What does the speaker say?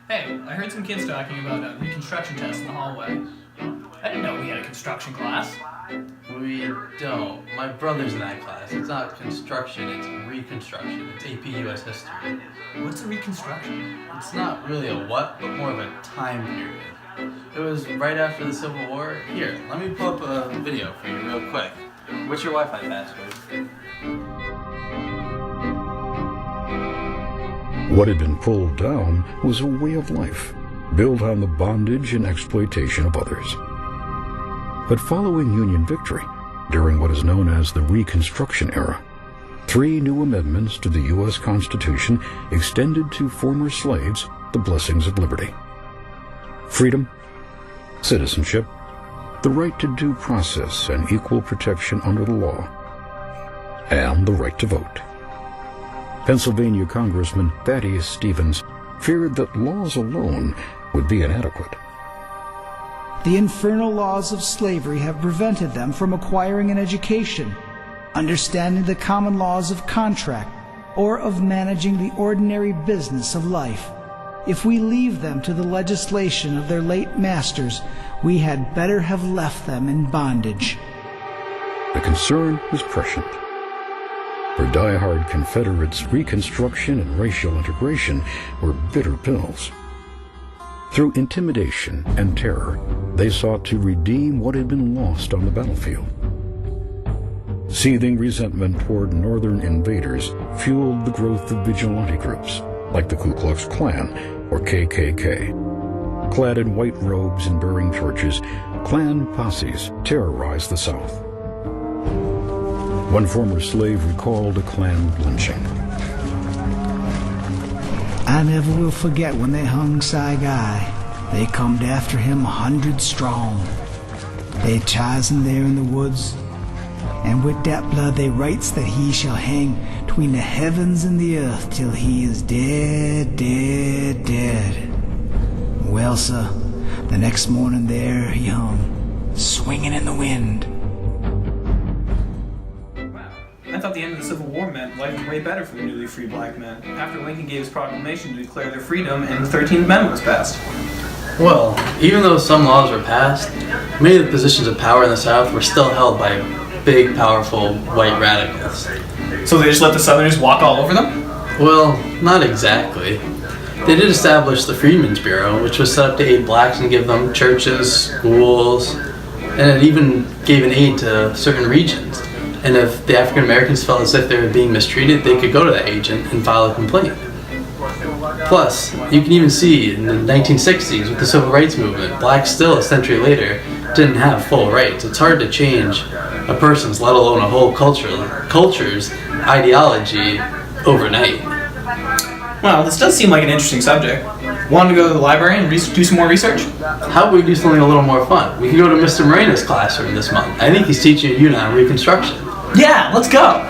Hey, I heard some kids talking about a Reconstruction test in the hallway. I didn't know we had a construction class. We don't. My brother's in that class. It's not construction, it's Reconstruction. It's AP US history. What's a Reconstruction? It's not really a what, but more of a time period. It was right after the Civil War. Here, let me pull up a video for you real quick. What's your Wi-Fi password? What had been pulled down was a way of life, built on the bondage and exploitation of others. But following Union victory, during what is known as the Reconstruction era, 3 new amendments to the U.S. Constitution extended to former slaves the blessings of liberty. Freedom, citizenship, the right to due process and equal protection under the law, and the right to vote. Pennsylvania Congressman Thaddeus Stevens feared that laws alone would be inadequate. The infernal laws of slavery have prevented them from acquiring an education, understanding the common laws of contract, or of managing the ordinary business of life. If we leave them to the legislation of their late masters, we had better have left them in bondage. The concern was prescient. For die-hard Confederates, Reconstruction and racial integration were bitter pills. Through intimidation and terror, they sought to redeem what had been lost on the battlefield. Seething resentment toward northern invaders fueled the growth of vigilante groups, like the Ku Klux Klan or KKK. Clad in white robes and bearing torches, Klan posses terrorized the South. One former slave recalled a Klan lynching. I never will forget when they hung Cy Guy. They comed after him 100 strong. They ties him there in the woods, and with that blood they writes that he shall hang between the heavens and the earth till he is dead, dead, dead. Well, sir, the next morning there he hung, swinging in the wind. I thought the end of the Civil War meant life was way better for the newly free black men, after Lincoln gave his proclamation to declare their freedom and the 13th Amendment was passed. Well, even though some laws were passed, many of the positions of power in the South were still held by big, powerful, white radicals. So they just let the Southerners walk all over them? Well, not exactly. They did establish the Freedmen's Bureau, which was set up to aid blacks and give them churches, schools, and it even gave an aid to certain regions. And if the African Americans felt as if they were being mistreated, they could go to that agent and file a complaint. Plus, you can even see in the 1960s with the Civil Rights Movement, blacks still a century later didn't have full rights. It's hard to change a person's, let alone a whole culture's ideology overnight. Well, this does seem like an interesting subject. Want to go to the library and do some more research? How about we do something a little more fun? We can go to Mr. Morena's classroom this month. I think he's teaching a unit on Reconstruction. Yeah, let's go!